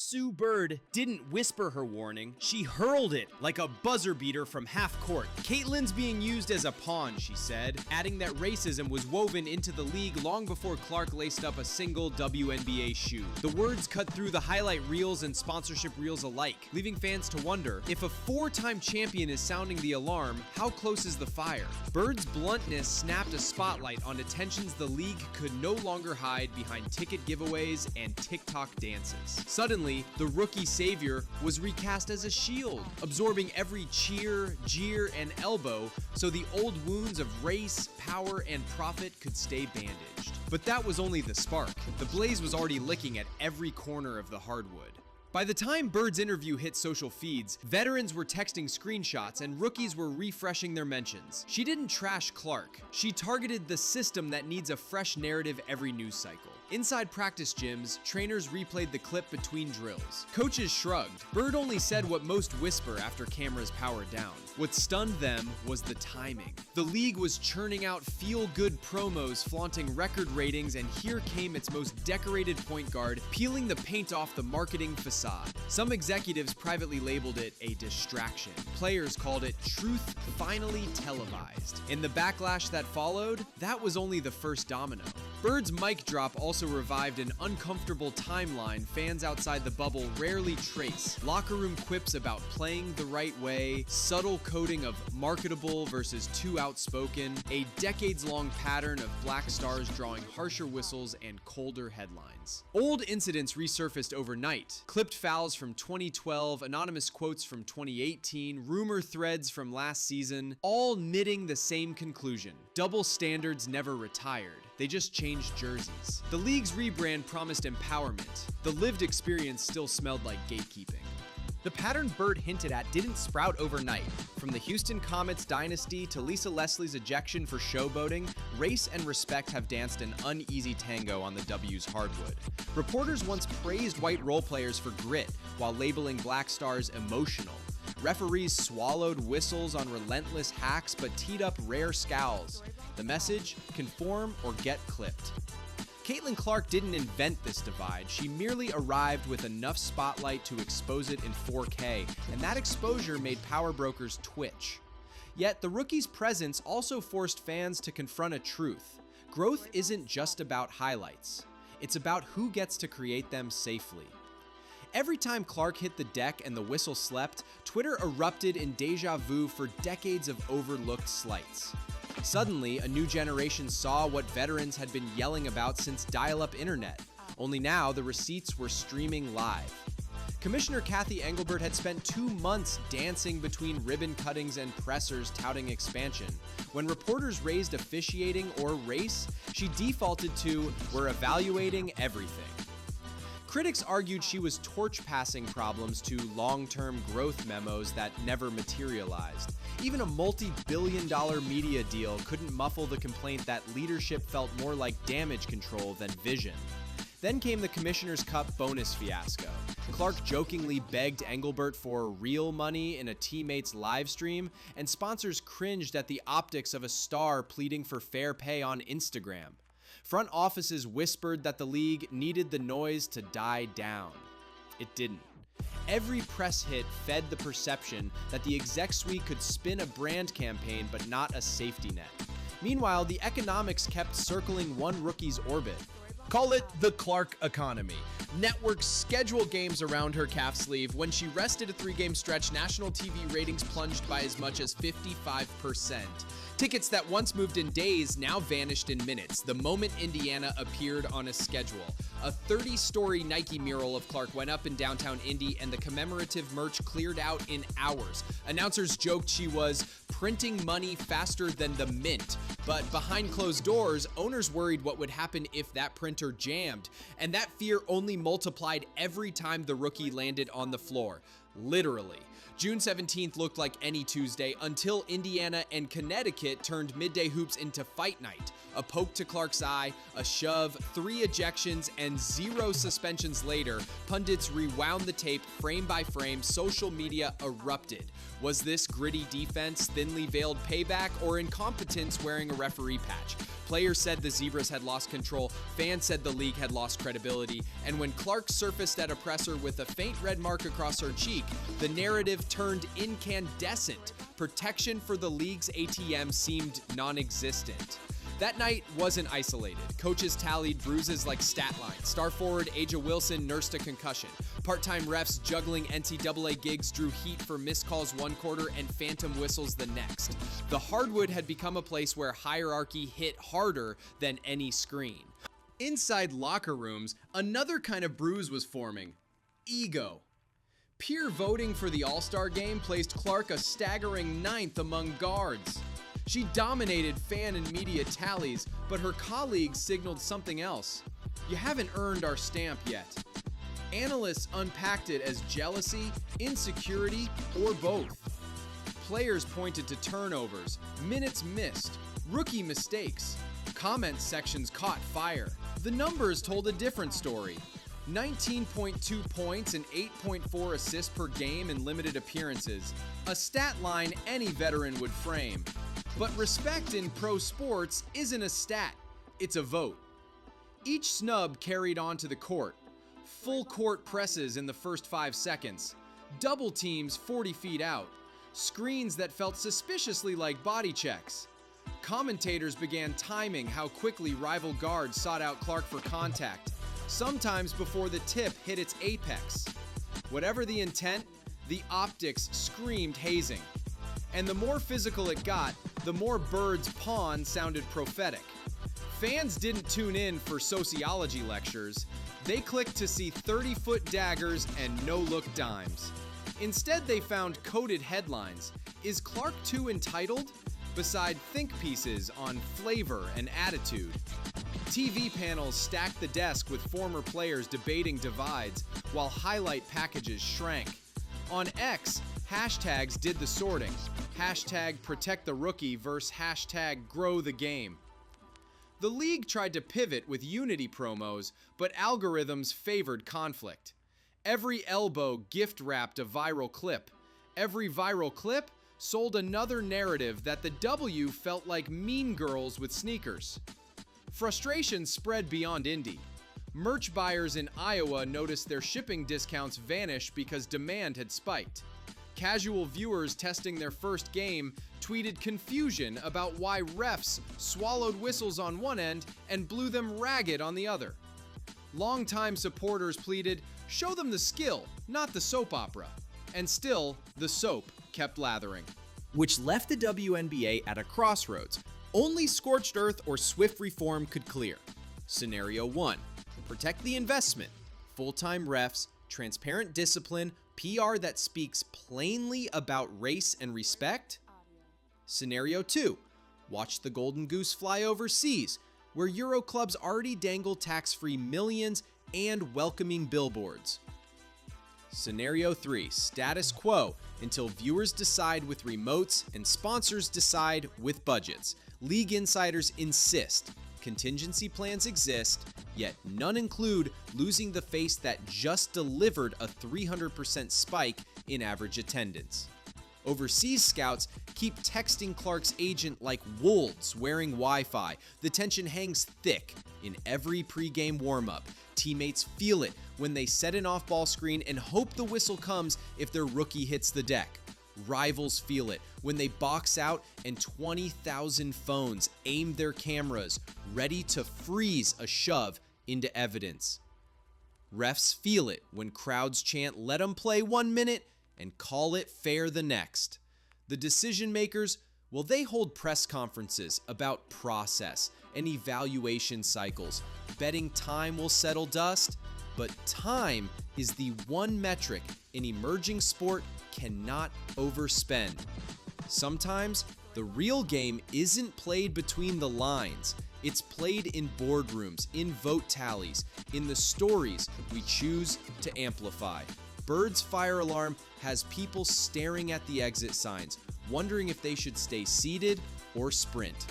Sue Bird didn't whisper her warning, she hurled it like a buzzer beater from half court. "Caitlin's being used as a pawn," she said, adding that racism was woven into the league long before Clark laced up a single WNBA shoe. The words cut through the highlight reels and sponsorship reels alike, leaving fans to wonder, if a four-time champion is sounding the alarm, how close is the fire? Bird's bluntness snapped a spotlight onto tensions the league could no longer hide behind ticket giveaways and TikTok dances. Suddenly, the rookie savior was recast as a shield, absorbing every cheer, jeer, and elbow so the old wounds of race, power, and profit could stay bandaged. But that was only the spark. The blaze was already licking at every corner of the hardwood. By the time Bird's interview hit social feeds, veterans were texting screenshots and rookies were refreshing their mentions. She didn't trash Clark. She targeted the system that needs a fresh narrative every news cycle. Inside practice gyms, trainers replayed the clip between drills. Coaches shrugged. Bird only said what most whisper after cameras powered down. What stunned them was the timing. The league was churning out feel-good promos flaunting record ratings, and here came its most decorated point guard, peeling the paint off the marketing facade. Some executives privately labeled it a distraction. Players called it truth finally televised. In the backlash that followed, that was only the first domino. Bird's mic drop also revived an uncomfortable timeline fans outside the bubble rarely trace. Locker room quips about playing the right way, subtle coding of marketable versus too outspoken, a decades-long pattern of black stars drawing harsher whistles and colder headlines. Old incidents resurfaced overnight. Clipped fouls from 2012, anonymous quotes from 2018, rumor threads from last season, all knitting the same conclusion. Double standards never retired. They just changed jerseys. The league's rebrand promised empowerment. The lived experience still smelled like gatekeeping. The pattern Bird hinted at didn't sprout overnight. From the Houston Comets dynasty to Lisa Leslie's ejection for showboating, race and respect have danced an uneasy tango on the W's hardwood. Reporters once praised white role players for grit while labeling black stars emotional. Referees swallowed whistles on relentless hacks but teed up rare scowls. The message: conform or get clipped. Caitlin Clark didn't invent this divide, she merely arrived with enough spotlight to expose it in 4K, and that exposure made power brokers twitch. Yet, the rookie's presence also forced fans to confront a truth. Growth isn't just about highlights. It's about who gets to create them safely. Every time Clark hit the deck and the whistle slept, Twitter erupted in deja vu for decades of overlooked slights. Suddenly, a new generation saw what veterans had been yelling about since dial-up internet, only now the receipts were streaming live. Commissioner Kathy Engelbert had spent 2 months dancing between ribbon cuttings and pressers touting expansion. When reporters raised officiating or race, she defaulted to, "We're evaluating everything." Critics argued she was torch-passing problems to long-term growth memos that never materialized. Even a multi-billion-dollar media deal couldn't muffle the complaint that leadership felt more like damage control than vision. Then came the Commissioner's Cup bonus fiasco. Clark jokingly begged Engelbert for real money in a teammate's live stream, and sponsors cringed at the optics of a star pleading for fair pay on Instagram. Front offices whispered that the league needed the noise to die down. It didn't. Every press hit fed the perception that the exec suite could spin a brand campaign but not a safety net. Meanwhile, the economics kept circling one rookie's orbit. Call it the Clark economy. Networks schedule games around her calf sleeve. When she rested a 3-game stretch, national TV ratings plunged by as much as 55%. Tickets that once moved in days now vanished in minutes the moment Indiana appeared on a schedule. A 30-story Nike mural of Clark went up in downtown Indy, and the commemorative merch cleared out in hours. Announcers joked she was printing money faster than the mint. But behind closed doors, owners worried what would happen if that printer jammed. And that fear only multiplied every time the rookie landed on the floor. Literally. June 17th looked like any Tuesday until Indiana and Connecticut turned midday hoops into fight night. A poke to Clark's eye, a shove, 3 ejections, and 0 suspensions later, pundits rewound the tape frame by frame, social media erupted. Was this gritty defense, thinly veiled payback, or incompetence wearing a referee patch? Players said the Zebras had lost control, fans said the league had lost credibility, and when Clark surfaced at a presser with a faint red mark across her cheek, the narrative turned incandescent. Protection for the league's ATM seemed non-existent. That night wasn't isolated. Coaches tallied bruises like stat lines. Star forward Aja Wilson nursed a concussion. Part-time refs juggling NCAA gigs drew heat for missed calls one quarter and phantom whistles the next. The hardwood had become a place where hierarchy hit harder than any screen. Inside locker rooms, another kind of bruise was forming: ego. Peer voting for the All-Star game placed Clark a staggering 9th among guards. She dominated fan and media tallies, but her colleagues signaled something else. You haven't earned our stamp yet. Analysts unpacked it as jealousy, insecurity, or both. Players pointed to turnovers, minutes missed, rookie mistakes. Comment sections caught fire. The numbers told a different story. 19.2 points and 8.4 assists per game in limited appearances. A stat line any veteran would frame. But respect in pro sports isn't a stat, it's a vote. Each snub carried onto the court. Full court presses in the first 5 seconds. Double teams 40 feet out. Screens that felt suspiciously like body checks. Commentators began timing how quickly rival guards sought out Clark for contact, sometimes before the tip hit its apex. Whatever the intent, the optics screamed hazing. And the more physical it got, the more Bird's pawn sounded prophetic. Fans didn't tune in for sociology lectures. They clicked to see 30-foot daggers and no-look dimes. Instead, they found coded headlines. Is Clark too entitled? Beside think pieces on flavor and attitude. TV panels stacked the desk with former players debating divides, while highlight packages shrank. On X, hashtags did the sorting. Hashtag protect the rookie versus hashtag grow the game. The league tried to pivot with unity promos, but algorithms favored conflict. Every elbow gift wrapped a viral clip. Every viral clip sold another narrative that the W felt like Mean Girls with sneakers. Frustration spread beyond Indy. Merch buyers in Iowa noticed their shipping discounts vanish because demand had spiked. Casual viewers testing their first game tweeted confusion about why refs swallowed whistles on one end and blew them ragged on the other. Longtime supporters pleaded, show them the skill, not the soap opera. And still, the soap kept lathering. Which left the WNBA at a crossroads. Only scorched earth or swift reform could clear. Scenario 1. Protect the investment. Full-time refs, transparent discipline, PR that speaks plainly about race and respect. Scenario 2. Watch the Golden Goose fly overseas, where Euro clubs already dangle tax-free millions and welcoming billboards. Scenario 3. Status quo until viewers decide with remotes and sponsors decide with budgets. League insiders insist. Contingency plans exist, yet none include losing the face that just delivered a 300% spike in average attendance. Overseas scouts keep texting Clark's agent like wolves wearing Wi-Fi. The tension hangs thick in every pregame warm-up. Teammates feel it when they set an off-ball screen and hope the whistle comes if their rookie hits the deck. Rivals feel it when they box out and 20,000 phones aim their cameras, ready to freeze a shove into evidence. Refs feel it when crowds chant, let 'em play 1 minute and call it fair the next. The decision makers, well, they hold press conferences about process and evaluation cycles, betting time will settle dust, but time is the one metric an emerging sport cannot overspend. Sometimes the real game isn't played between the lines. It's played in boardrooms, in vote tallies, in the stories we choose to amplify. Bird's fire alarm has people staring at the exit signs, wondering if they should stay seated or sprint.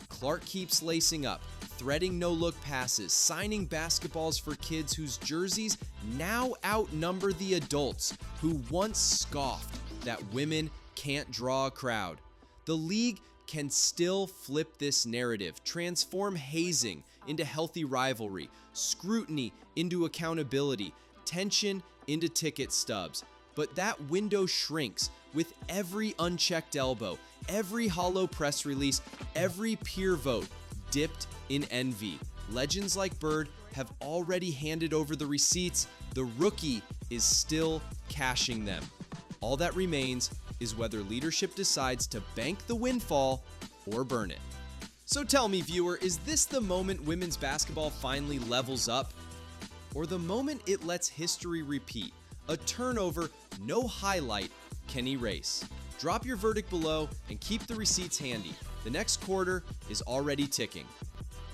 Clark keeps lacing up, threading no-look passes, signing basketballs for kids whose jerseys now outnumber the adults who once scoffed that women can't draw a crowd. The league can still flip this narrative, transform hazing into healthy rivalry, scrutiny into accountability, tension into ticket stubs. But that window shrinks with every unchecked elbow, every hollow press release, every peer vote dipped in envy. Legends like Bird have already handed over the receipts. The rookie is still cashing them. All that remains is whether leadership decides to bank the windfall or burn it. So tell me, viewer, is this the moment women's basketball finally levels up? Or the moment it lets history repeat? A turnover no highlight can erase. Drop your verdict below and keep the receipts handy. The next quarter is already ticking.